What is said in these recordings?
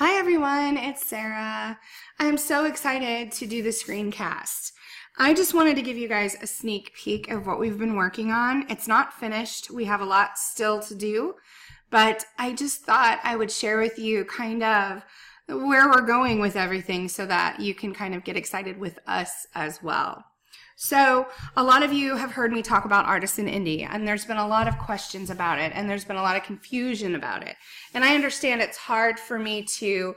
Hi everyone, it's Sarah. I'm so excited to do the screencast. I just wanted to give you guys a sneak peek of what we've been working on. It's not finished. We have a lot still to do, but I just thought I would share with you kind of where we're going with everything so that you can kind of get excited with us as well. So a lot of you have heard me talk about Artisan Indie, and there's been a lot of questions about it, and there's been a lot of confusion about it. And I understand it's hard for me to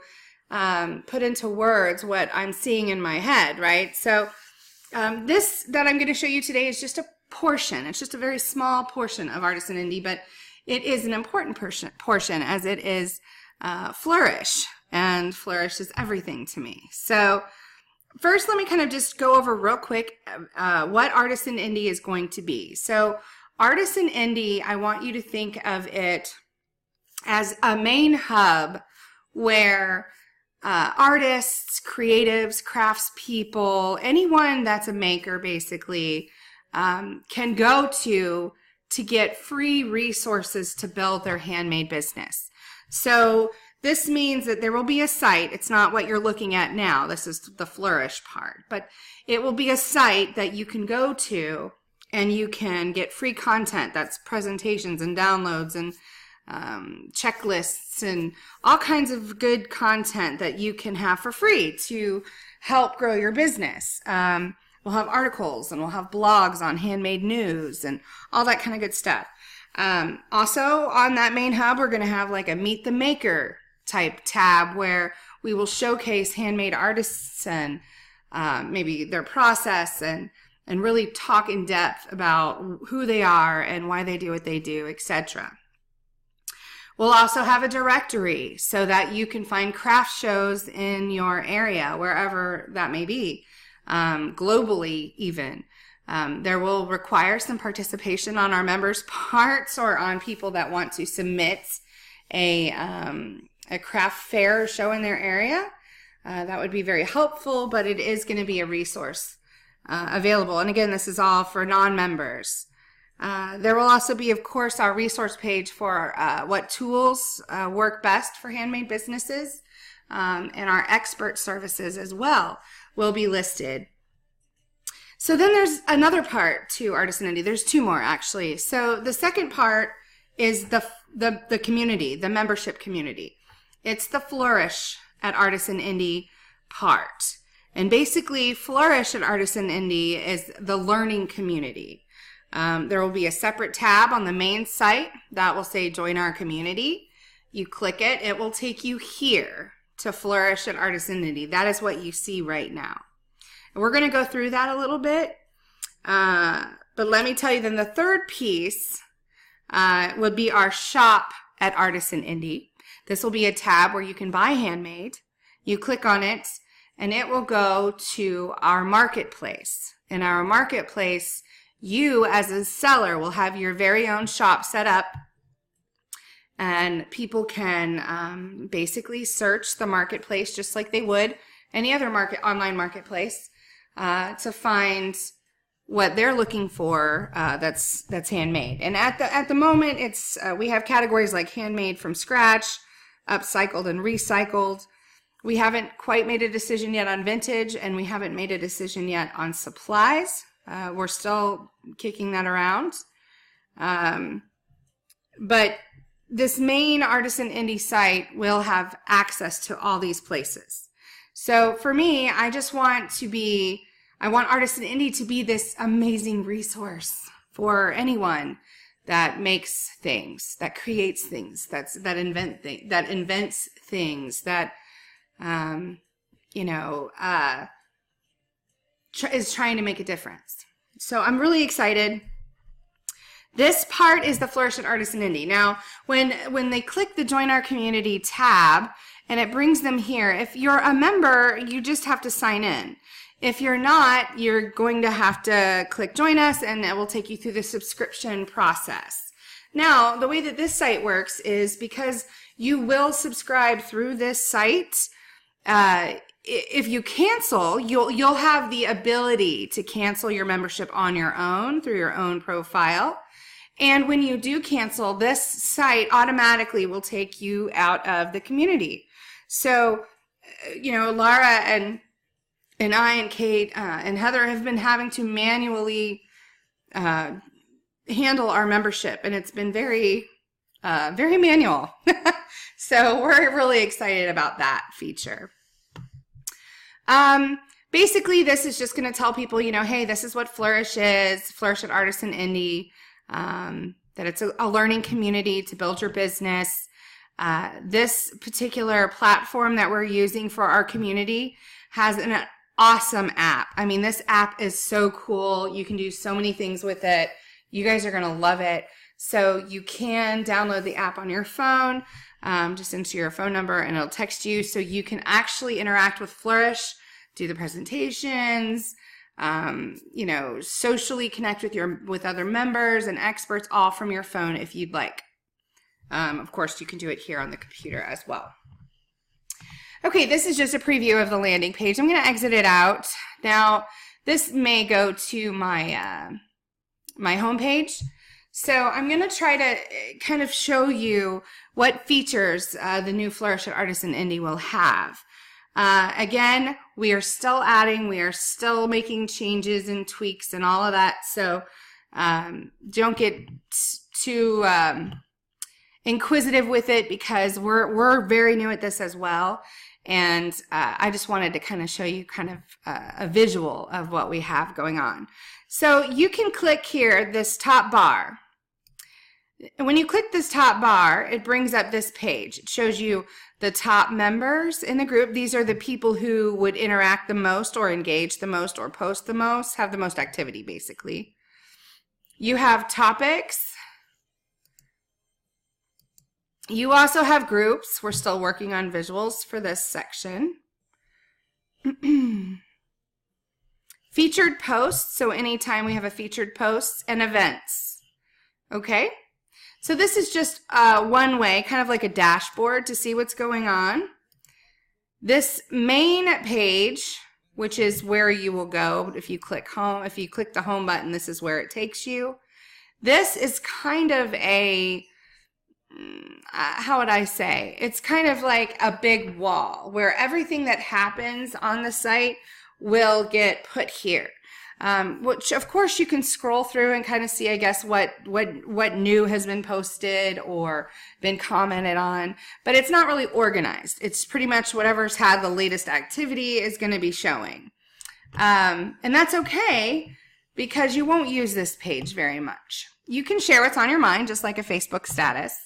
put into words what I'm seeing in my head, right? So this that I'm going to show you today is just a portion. It's just a very small portion of Artisan Indie, but it is an important portion as it is Flourish, and Flourish is everything to me. So first, let me kind of just go over real quick what Artisan Indie is going to be. So Artisan Indie, I want you to think of it as a main hub where artists, creatives, craftspeople, anyone that's a maker basically can go to get free resources to build their handmade business. So this means that there will be a site. It's not what you're looking at now. This is the Flourish part. But it will be a site that you can go to and you can get free content. That's presentations and downloads and checklists and all kinds of good content that you can have for free to help grow your business. We'll have articles and we'll have blogs on handmade news and all that kind of good stuff. Also on that main hub, we're going to have like a Meet the Maker type tab where we will showcase handmade artists and maybe their process and really talk in depth about who they are and why they do what they do, etc. We'll also have a directory so that you can find craft shows in your area, wherever that may be, globally even. There will require some participation on our members' parts or on people that want to submit a craft fair show in their area. That would be very helpful, but it is going to be a resource available. And again, this is all for non-members. There will also be, of course, our resource page for what tools work best for handmade businesses, and our expert services as well will be listed. So then there's another part to Artisan Indie. There's two more, actually. So the second part is the community, the membership community. It's the Flourish at Artisan Indie part. And basically, Flourish at Artisan Indie is the learning community. There will be a separate tab on the main site that will say Join Our Community. You click it, it will take you here to Flourish at Artisan Indie. That is what you see right now. And we're going to go through that a little bit. But let me tell you then the third piece would be our shop at Artisan Indie. This will be a tab where you can buy handmade. You click on it and it will go to our marketplace. In our marketplace, you as a seller will have your very own shop set up, and people can basically search the marketplace just like they would any other online marketplace to find what they're looking for that's handmade. And at the moment, it's we have categories like handmade from scratch, upcycled and recycled. We haven't quite made a decision yet on vintage, and we haven't made a decision yet on supplies. We're still kicking that around. But this main Artisan Indie site will have access to all these places. So for me, I want Artisan Indie to be this amazing resource for anyone that makes things, that creates things, that invents things, that is trying to make a difference. So I'm really excited. This part is the Flourish at Artisan Indie. Now, when they click the Join Our Community tab, and it brings them here, if you're a member, you just have to sign in. If you're not, you're going to have to click Join Us, and it will take you through the subscription process. Now, the way that this site works is because you will subscribe through this site, if you cancel, you'll have the ability to cancel your membership on your own through your own profile. And when you do cancel, this site automatically will take you out of the community. So, Laura and I and Kate and Heather have been having to manually handle our membership, and it's been very manual. So we're really excited about that feature. Basically, this is just going to tell people, hey, this is what Flourish is, Flourish at Artisan Indie, that it's a learning community to build your business. This particular platform that we're using for our community has an awesome app. I mean, this app is so cool. You can do so many things with it. You guys are going to love it. So you can download the app on your phone, just enter your phone number and it'll text you, so you can actually interact with Flourish, do the presentations, socially connect with other members and experts, all from your phone if you'd like. Of course, you can do it here on the computer as well. Okay, this is just a preview of the landing page. I'm going to exit it out. Now, this may go to my my home page. So I'm going to try to kind of show you what features the new Flourish at Artisan Indie will have. Again, we are still adding, we are still making changes and tweaks and all of that. So don't get too inquisitive with it, because we're very new at this as well. And I just wanted to kind of show you kind of a visual of what we have going on. So you can click here, this top bar. When you click this top bar, it brings up this page. It shows you the top members in the group. These are the people who would interact the most or engage the most or post the most, have the most activity basically. You have topics. You also have groups. We're still working on visuals for this section. Featured posts, so anytime we have a featured post, and events. Okay? So this is just one way, kind of like a dashboard to see what's going on. This main page, which is where you will go if you click home, if you click the home button, this is where it takes you. This is kind of a, how would I say? It's kind of like a big wall where everything that happens on the site will get put here. Which of course you can scroll through and kind of see, I guess, what new has been posted or been commented on, but it's not really organized. It's pretty much whatever's had the latest activity is going to be showing. And that's okay, because you won't use this page very much. You can share what's on your mind, just like a Facebook status.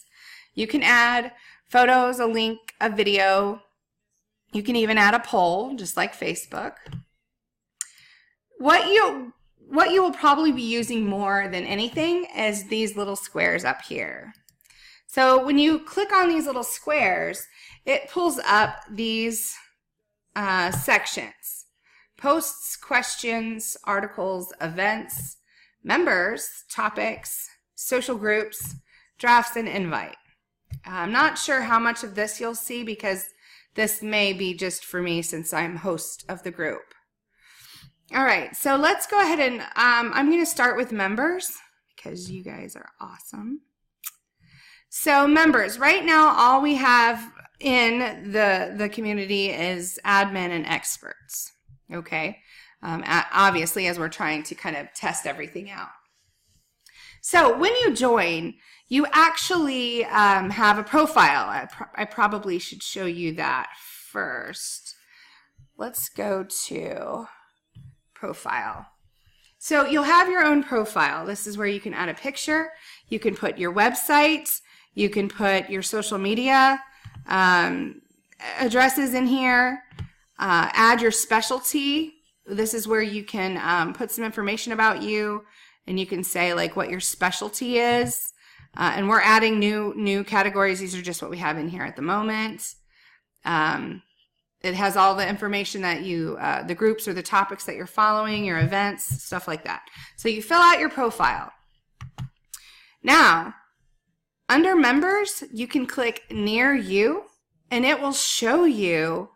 You can add photos, a link, a video. You can even add a poll, just like Facebook. What you will probably be using more than anything is these little squares up here. So when you click on these little squares, it pulls up these sections: posts, questions, articles, events, members, topics, social groups, drafts, and invite. I'm not sure how much of this you'll see, because this may be just for me since I'm host of the group. All right, so let's go ahead and I'm going to start with members, because you guys are awesome. So members, right now all we have in the community is admin and experts, okay? Obviously, as we're trying to kind of test everything out. So when you join, you actually have a profile. I probably should show you that first. Let's go to profile. So you'll have your own profile. This is where you can add a picture. You can put your website. You can put your social media addresses in here. Add your specialty. This is where you can put some information about you, and you can say like what your specialty is. And we're adding new categories. These are just what we have in here at the moment. It has all the information that you, the groups or the topics that you're following, your events, stuff like that. So you fill out your profile. Now, under members, you can click near you, and it will show you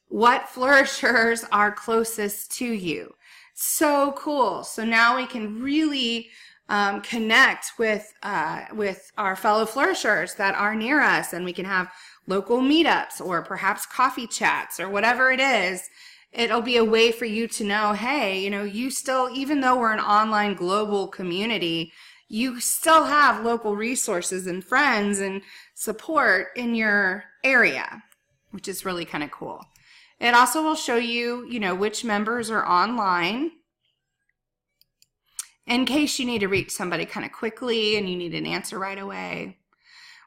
what flourishers are closest to you. So cool. So now we can really connect with our fellow flourishers that are near us, and we can have local meetups or perhaps coffee chats or whatever it is. It'll be a way for you to know, hey, you know, you still, even though we're an online global community, you still have local resources and friends and support in your area, which is really kind of cool. It also will show you, you know, which members are online in case you need to reach somebody kind of quickly and you need an answer right away.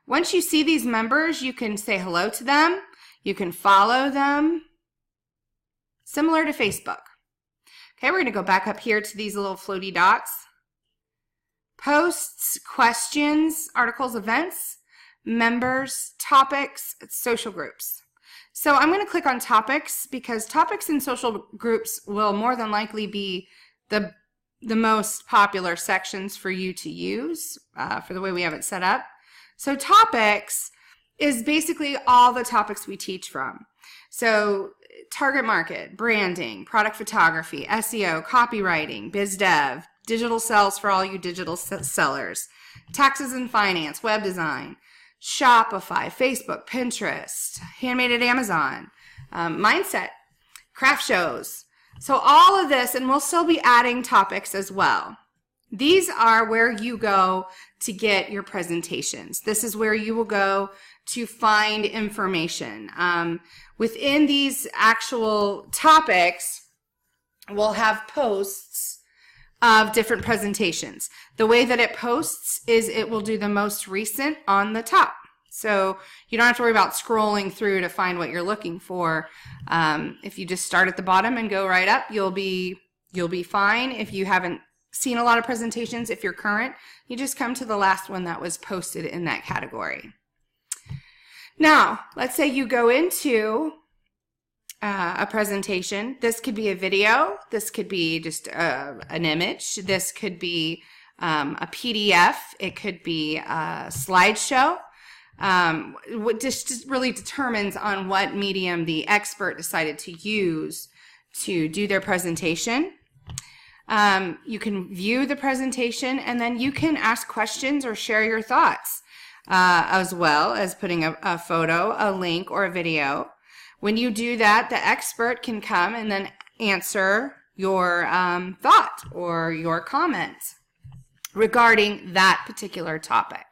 Once you see these members, you can say hello to them. You can follow them, similar to Facebook. Okay, we're going to go back up here to these little floaty dots. Posts, questions, articles, events, members, topics, social groups. So I'm going to click on topics because topics and social groups will more than likely be the most popular sections for you to use for the way we have it set up. So topics is basically all the topics we teach from. So target market, branding, product photography, SEO, copywriting, biz dev, digital sales for all you digital sellers, taxes and finance, web design, Shopify, Facebook, Pinterest, handmade at Amazon, mindset, craft shows. So all of this, and we'll still be adding topics as well. These are where you go to get your presentations. This is where you will go to find information. Within these actual topics, we'll have posts of different presentations. The way that it posts is it will do the most recent on the top. So you don't have to worry about scrolling through to find what you're looking for. If you just start at the bottom and go right up, you'll be fine. If you haven't seen a lot of presentations, if you're current, you just come to the last one that was posted in that category. Now, let's say you go into a presentation. This could be a video. This could be just an image. This could be a PDF. It could be a slideshow. What just really determines on what medium the expert decided to use to do their presentation. You can view the presentation, and then you can ask questions or share your thoughts, as well as putting a photo, a link, or a video. When you do that, the expert can come and then answer your thought or your comment regarding that particular topic.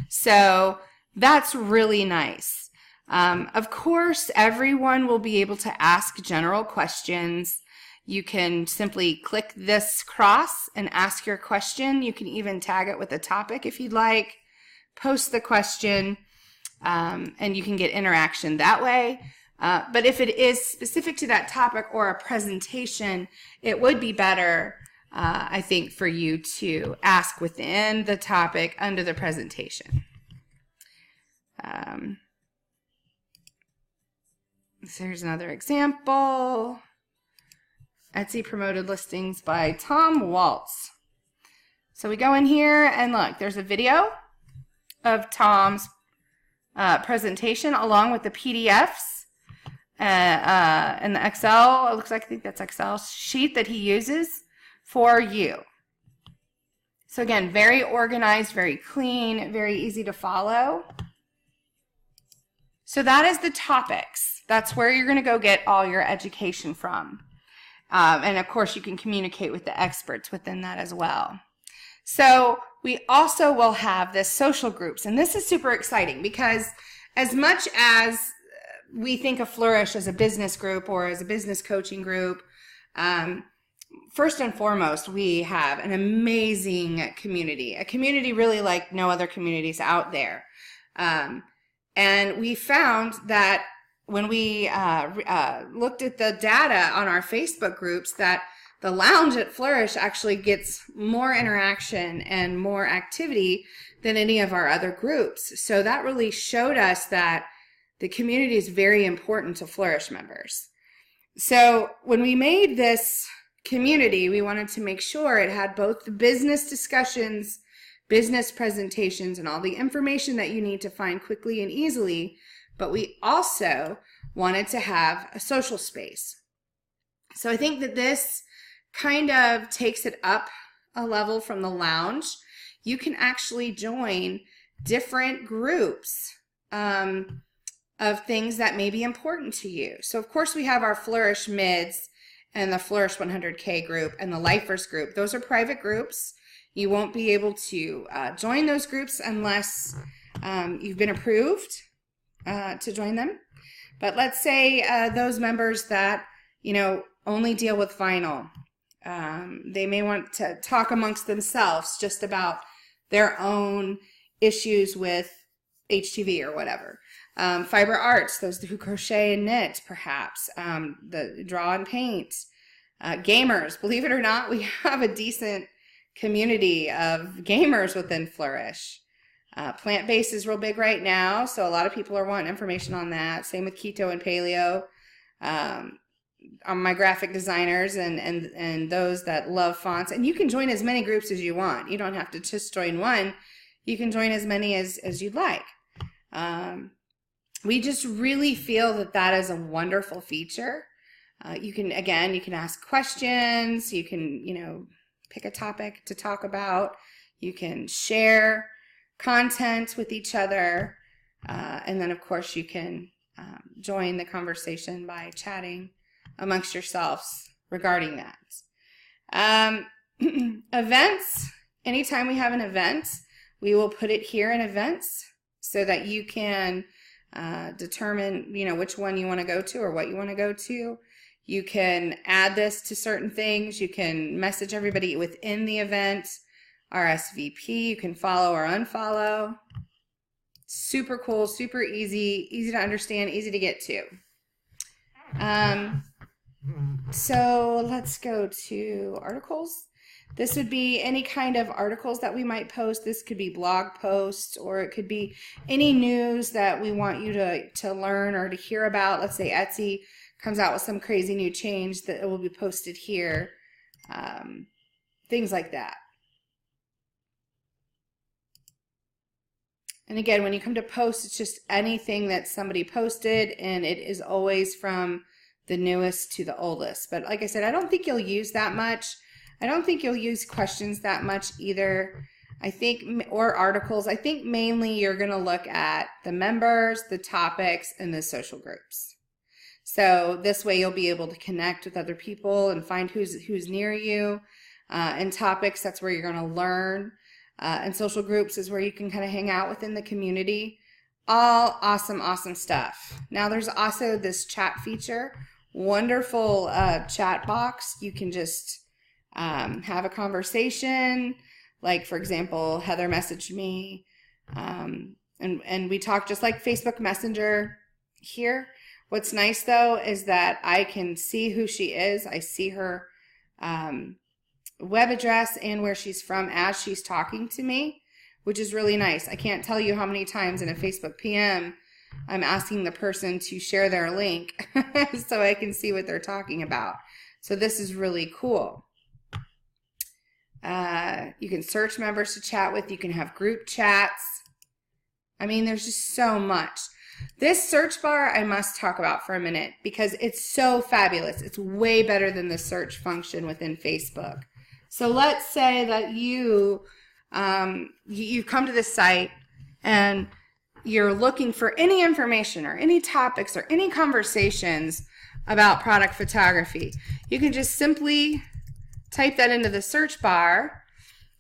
So that's really nice. Of course, everyone will be able to ask general questions. You can simply click this cross and ask your question. You can even tag it with a topic if you'd like. Post the question, and you can get interaction that way. But if it is specific to that topic or a presentation, it would be better, I think, for you to ask within the topic under the presentation. So here's another example. Etsy promoted listings by Tom Waltz. So we go in here and look, there's a video of Tom's presentation along with the PDFs and the Excel, it looks like, I think that's Excel sheet that he uses for you. So again, very organized, very clean, very easy to follow. So that is the topics. That's where you're going to go get all your education from. And of course, you can communicate with the experts within that as well. So we also will have the social groups. And this is super exciting because as much as we think of Flourish as a business group or as a business coaching group, first and foremost, we have an amazing community, a community really like no other communities out there. And we found that when we looked at the data on our Facebook groups, that the lounge at Flourish actually gets more interaction and more activity than any of our other groups. So that really showed us that the community is very important to Flourish members. So when we made this community, we wanted to make sure it had both the business discussions, business presentations, and all the information that you need to find quickly and easily, but we also wanted to have a social space. So I think that this kind of takes it up a level from the lounge, you can actually join different groups of things that may be important to you. So of course we have our Flourish Mids and the Flourish 100K group and the Lifers group. Those are private groups. You won't be able to join those groups unless you've been approved to join them. But let's say those members that, you know, only deal with vinyl, they may want to talk amongst themselves just about their own issues with HTV or whatever. Fiber arts, those who crochet and knit, perhaps, the draw and paint. Gamers, believe it or not, we have a decent community of gamers within Flourish. Plant-based is real big right now, so a lot of people are wanting information on that. Same with keto and paleo. My graphic designers and those that love fonts. And you can join as many groups as you want. You don't have to just join one. You can join as many as you'd like. We just really feel that that is a wonderful feature. You can ask questions. You can, you know, pick a topic to talk about. You can share content with each other. And then, of course, you can join the conversation by chatting amongst yourselves regarding that. Events, anytime we have an event, we will put it here in events so that you can determine, you know, which one you want to go to or what you want to go to. You can add this to certain things. You can message everybody within the event, RSVP. You can follow or unfollow. Super cool, super easy, easy to understand, easy to get to. So let's go to articles. This would be any kind of articles that we might post. This could be blog posts, or it could be any news that we want you to learn or to hear about. Let's say Etsy comes out with some crazy new change that it will be posted here. Things like that. And again, when you come to post, it's just anything that somebody posted, and it is always from the newest to the oldest. But like I said, I don't think you'll use that much. I don't think you'll use questions that much either. I think, or articles. I think mainly you're going to look at the members, the topics, and the social groups. So this way you'll be able to connect with other people and find who's near you. And topics, that's where you're going to learn. And social groups is where you can kind of hang out within the community. All awesome, awesome stuff. Now there's also this chat feature. Wonderful chat box. You can just have a conversation. Like, for example, Heather messaged me, and we talk just like Facebook Messenger here. What's nice, though, is that I can see who she is. I see her web address and where she's from as she's talking to me, which is really nice. I can't tell you how many times in a Facebook PM I'm asking the person to share their link so I can see what they're talking about. So this is really cool. You can search members to chat with. You can have group chats. I mean, there's just so much. This search bar I must talk about for a minute because it's so fabulous. It's way better than the search function within Facebook. So let's say that you've come to this site and you're looking for any information or any topics or any conversations about product photography. You can just simply type that into the search bar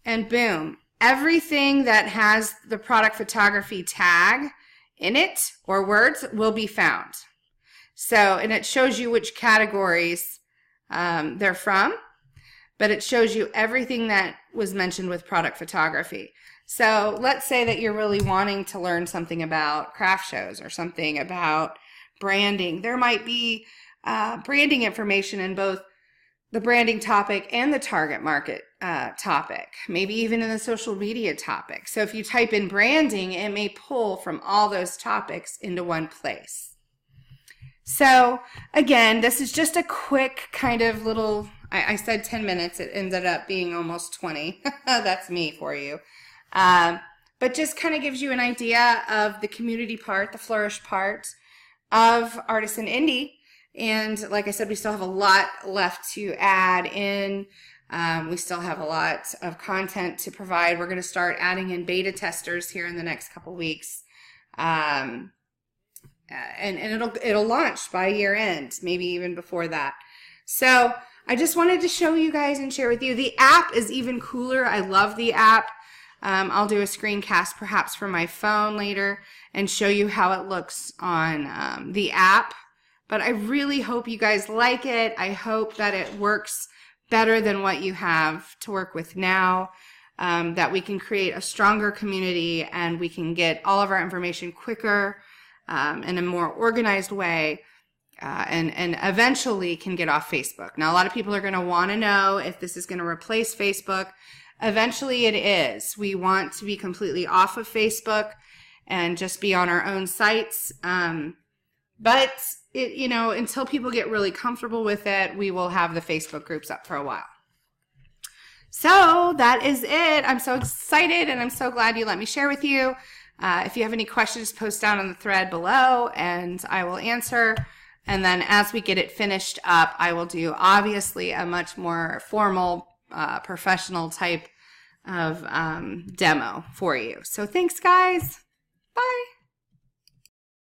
and boom, everything that has the product photography tag in it or words will be found. So, and it shows you which categories they're from, but it shows you everything that was mentioned with product photography. So let's say that you're really wanting to learn something about craft shows or something about branding. There might be branding information in both the branding topic and the target market topic, maybe even in the social media topic. So if you type in branding, it may pull from all those topics into one place. So again, this is just a quick kind of little, I said 10 minutes, it ended up being almost 20. That's me for you. But just kind of gives you an idea of the community part, the Flourish part of Artisan Indie. And like I said, we still have a lot left to add in We still have a lot of content to provide. We're going to start adding in beta testers here in the next couple weeks. And it'll launch by year end, maybe even before that. So I just wanted to show you guys and share with you. The app is even cooler. I love the app. I'll do a screencast perhaps from my phone later and show you how it looks on the app. But I really hope you guys like it. I hope that it works better than what you have to work with now, that we can create a stronger community and we can get all of our information quicker in a more organized way, and eventually can get off Facebook. Now, a lot of people are going to want to know if this is going to replace Facebook. Eventually it is. We want to be completely off of Facebook and just be on our own sites. But until people get really comfortable with it, we will have the Facebook groups up for a while. So that is it. I'm so excited and I'm so glad you let me share with you. If you have any questions, post down on the thread below and I will answer. And then as we get it finished up, I will do obviously a much more formal, professional type of demo for you. So thanks, guys. Bye.